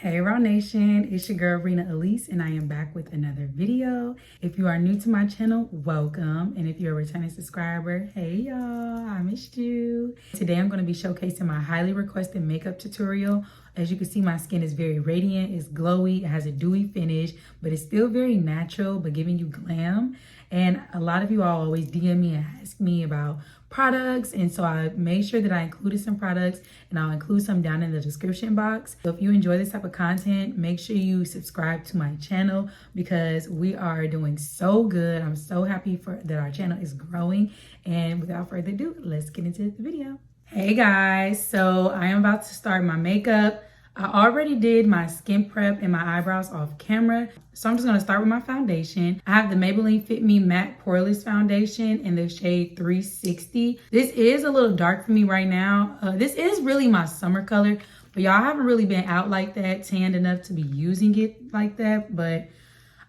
Hey Raw Nation, it's your girl Rena Elise and I am back with another video. If you are new to my channel, welcome. And if you're a returning subscriber, hey y'all, I missed you. Today I'm going to be showcasing my highly requested makeup tutorial. As you can see, my skin is very radiant, it's glowy, it has a dewy finish, but it's still very natural, but giving you glam. And a lot of you all always DM me and ask me about products, and so I made sure that I included some products, and I'll include some down in the description box. So if you enjoy this type of content, make sure you subscribe to my channel because we are doing so good. I'm so happy that our channel is growing. And without further ado, let's get into the video. Hey guys, so I am about to start my makeup. I already did my skin prep and my eyebrows off camera. So I'm just going to start with my foundation. I have the Maybelline Fit Me Matte Poreless Foundation in the shade 360. This is a little dark for me right now. This is really my summer color, but y'all haven't really been out like that, tanned enough to be using it like that. But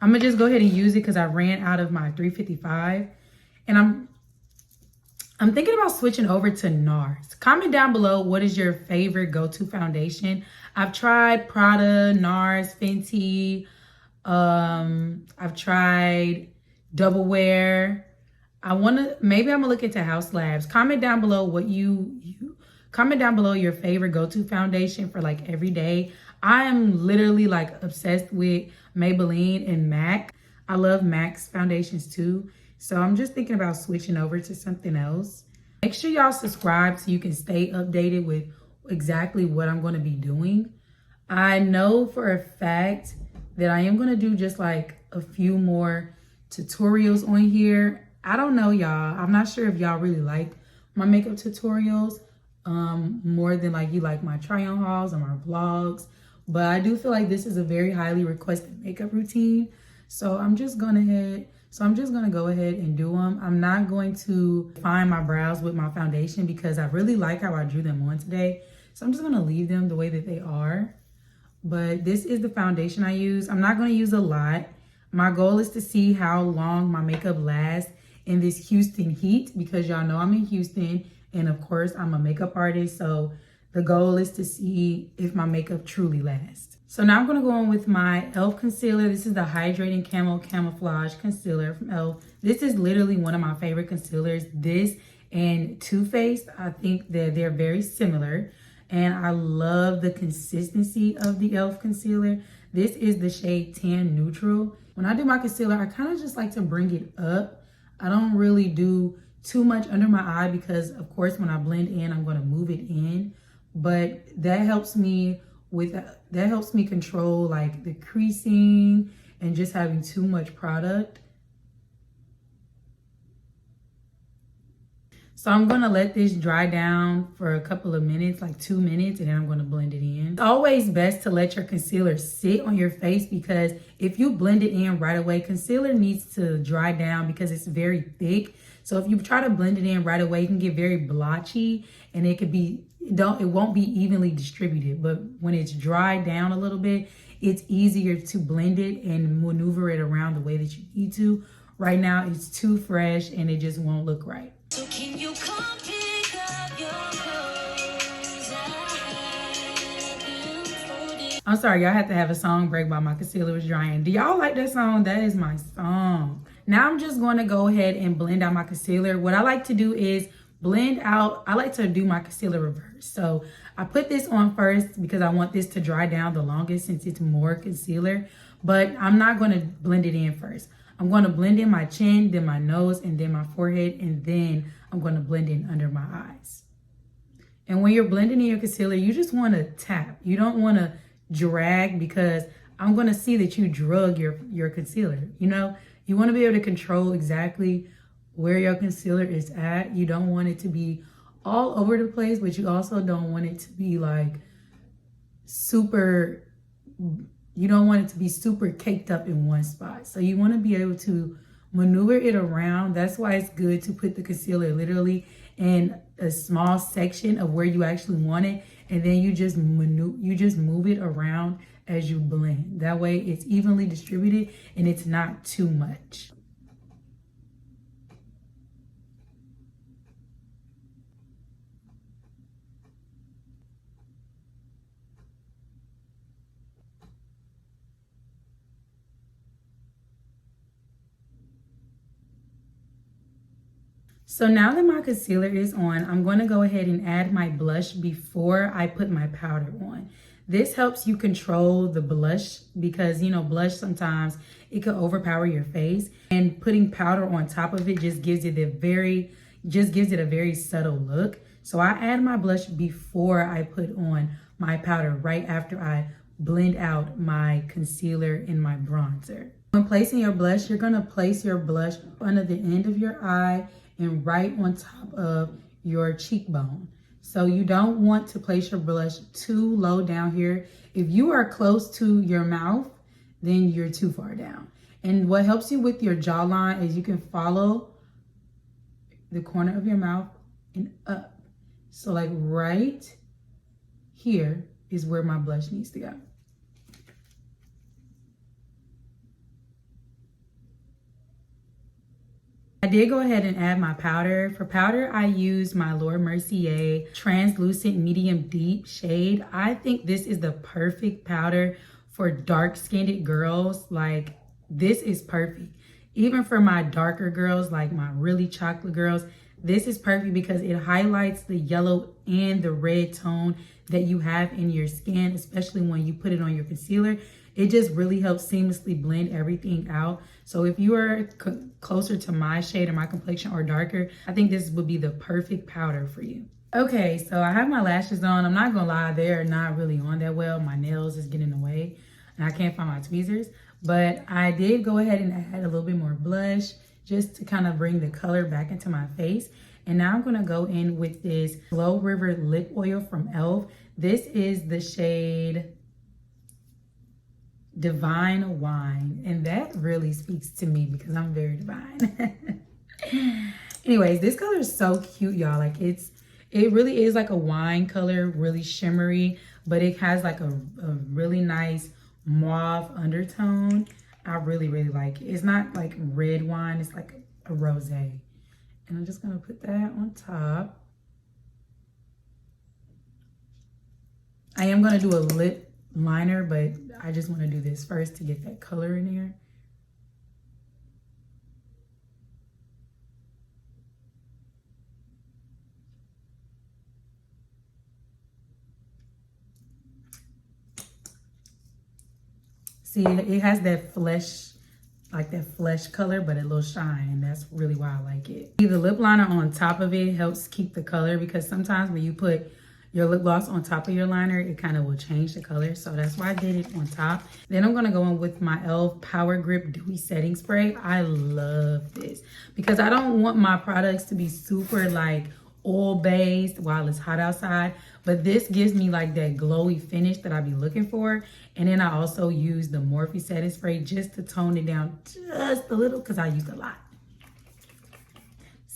I'm going to just go ahead and use it because I ran out of my 355. And I'm thinking about switching over to NARS. Comment down below what is your favorite go-to foundation. I've tried Prada, NARS, Fenty. I've tried Double Wear. Maybe I'm gonna look into Haus Labs. Comment down below what comment down below your favorite go-to foundation for like every day. I am literally like obsessed with Maybelline and MAC. I love MAC's foundations too. So I'm just thinking about switching over to something else. Make sure y'all subscribe so you can stay updated with exactly what I'm going to be doing. I know for a fact that I am going to do just like a few more tutorials on here. I don't know, y'all. I'm not sure if y'all really like my makeup tutorials more than like you like my try on hauls or my vlogs. But I do feel like this is a very highly requested makeup routine. So I'm just going to go ahead and do them. I'm not going to define my brows with my foundation because I really like how I drew them on today. So I'm just going to leave them the way that they are. But this is the foundation I use. I'm not going to use a lot. My goal is to see how long my makeup lasts in this Houston heat because y'all know I'm in Houston. And of course, I'm a makeup artist. So the goal is to see if my makeup truly lasts. So now I'm going to go on with my e.l.f. concealer. This is the Hydrating Camo Camouflage Concealer from e.l.f. This is literally one of my favorite concealers. This and Too Faced, I think that they're very similar. And I love the consistency of the e.l.f. concealer. This is the shade Tan Neutral. When I do my concealer, I kind of just like to bring it up. I don't really do too much under my eye because, of course, when I blend in, I'm going to move it in. But that helps me control like the creasing and just having too much product. So I'm going to let this dry down for a couple of minutes, like 2 minutes, and then I'm going to blend it in. It's always best to let your concealer sit on your face because if you blend it in right away, concealer needs to dry down because it's very thick. So if you try to blend it in right away, it can get very blotchy and it won't be evenly distributed. But when it's dried down a little bit, it's easier to blend it and maneuver it around the way that you need to. Right now, it's too fresh and it just won't look right. So can you come pick up your clothes? I'm sorry, y'all had to have a song break while my concealer was drying. Do y'all like that song? That is my song. Now I'm just going to go ahead and blend out my concealer. What I like to do is I like to do my concealer reverse. So I put this on first because I want this to dry down the longest since it's more concealer. But I'm not going to blend it in first. I'm going to blend in my chin, then my nose, and then my forehead, and then I'm going to blend in under my eyes. And when you're blending in your concealer, you just want to tap. You don't want to drag because I'm going to see that you drug your concealer. You know, you want to be able to control exactly where your concealer is at. You don't want it to be all over the place, but you also don't want it to be like you don't want it to be super caked up in one spot. So you want to be able to maneuver it around. That's why it's good to put the concealer literally in a small section of where you actually want it. And then you just move it around as you blend. That way it's evenly distributed and it's not too much. So now that my concealer is on, I'm going to go ahead and add my blush before I put my powder on. This helps you control the blush because, you know, blush sometimes it could overpower your face, and putting powder on top of it just gives it a very subtle look. So I add my blush before I put on my powder, right after I blend out my concealer and my bronzer. When placing your blush, you're going to place your blush under the end of your eye and right on top of your cheekbone. So you don't want to place your blush too low down here. If you are close to your mouth, then you're too far down. And what helps you with your jawline is you can follow the corner of your mouth and up. So like right here is where my blush needs to go. I did go ahead and add my powder. For powder, I used my Laura Mercier Translucent Medium Deep shade. I think this is the perfect powder for dark-skinned girls. Like, this is perfect. Even for my darker girls, like my really chocolate girls, this is perfect because it highlights the yellow and the red tone that you have in your skin, especially when you put it on your concealer. It just really helps seamlessly blend everything out. So if you are closer to my shade or my complexion or darker, I think this would be the perfect powder for you. Okay, so I have my lashes on. I'm not gonna lie, they're not really on that well. My nails is getting in the way and I can't find my tweezers. But I did go ahead and add a little bit more blush just to kind of bring the color back into my face. And now I'm gonna go in with this Glow River Lip Oil from e.l.f. This is the shade Divine Wine, and that really speaks to me because I'm very divine. Anyways, this color is so cute, y'all. Like it really is like a wine color, really shimmery, but it has like a really nice mauve undertone. I really like it. It's not like red wine, it's like a rosé. And I'm just gonna put that on top. I am gonna do a lip liner, but I just want to do this first to get that color in there. See, it has that flesh, like that flesh color, but a little shine, and that's really why I like it. See, the lip liner on top of it helps keep the color, because sometimes when you put your lip gloss on top of your liner, it kind of will change the color. So that's why I did it on top. Then I'm gonna go in with my e.l.f. Power Grip Dewy Setting Spray. I love this because I don't want my products to be super like oil-based while it's hot outside, but this gives me like that glowy finish that I be looking for. And then I also use the Morphe Setting Spray just to tone it down just a little because I use a lot.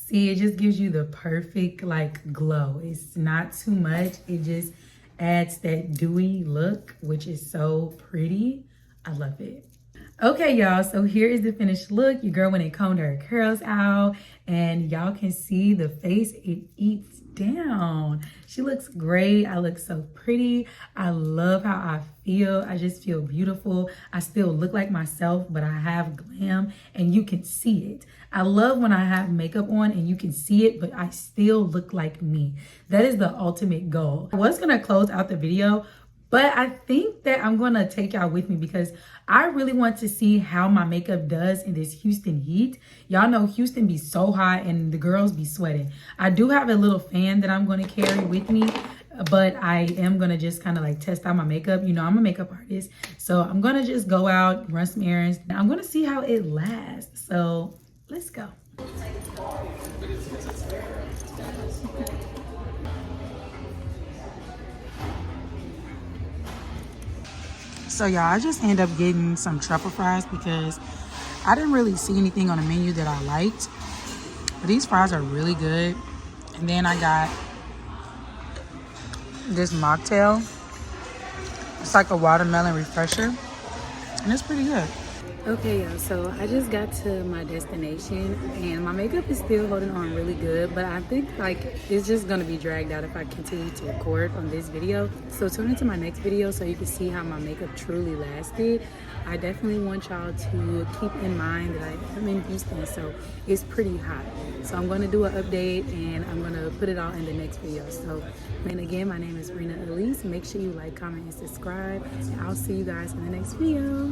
See, it just gives you the perfect like glow. It's not too much. It just adds that dewy look, which is so pretty. I love it. Okay, y'all, so here is the finished look. Your girl went and combed her curls out, and y'all can see the face, it eats down. She looks great. I look so pretty. I love how I feel. I just feel beautiful. I still look like myself, but I have glam and you can see it. I love when I have makeup on and you can see it, but I still look like me. That is the ultimate goal. I was gonna close out the video, but I think that I'm gonna take y'all with me because I really want to see how my makeup does in this Houston heat. Y'all know Houston be so hot and the girls be sweating. I do have a little fan that I'm gonna carry with me, but I am gonna just kind of like test out my makeup. You know, I'm a makeup artist, so I'm gonna just go out, run some errands. I'm gonna see how it lasts. So let's go. So y'all, I just end up getting some truffle fries because I didn't really see anything on the menu that I liked. But these fries are really good. And then I got this mocktail. It's like a watermelon refresher. And it's pretty good. Okay, y'all, so I just got to my destination and my makeup is still holding on really good, but I think like it's just gonna be dragged out if I continue to record on this video. So tune into my next video so you can see how my makeup truly lasted. I definitely want y'all to keep in mind that I'm in Houston, so it's pretty hot. So I'm gonna do an update and I'm gonna put it all in the next video. So, and again, my name is Rena Elise. Make sure you like, comment, and subscribe, and I'll see you guys in the next video.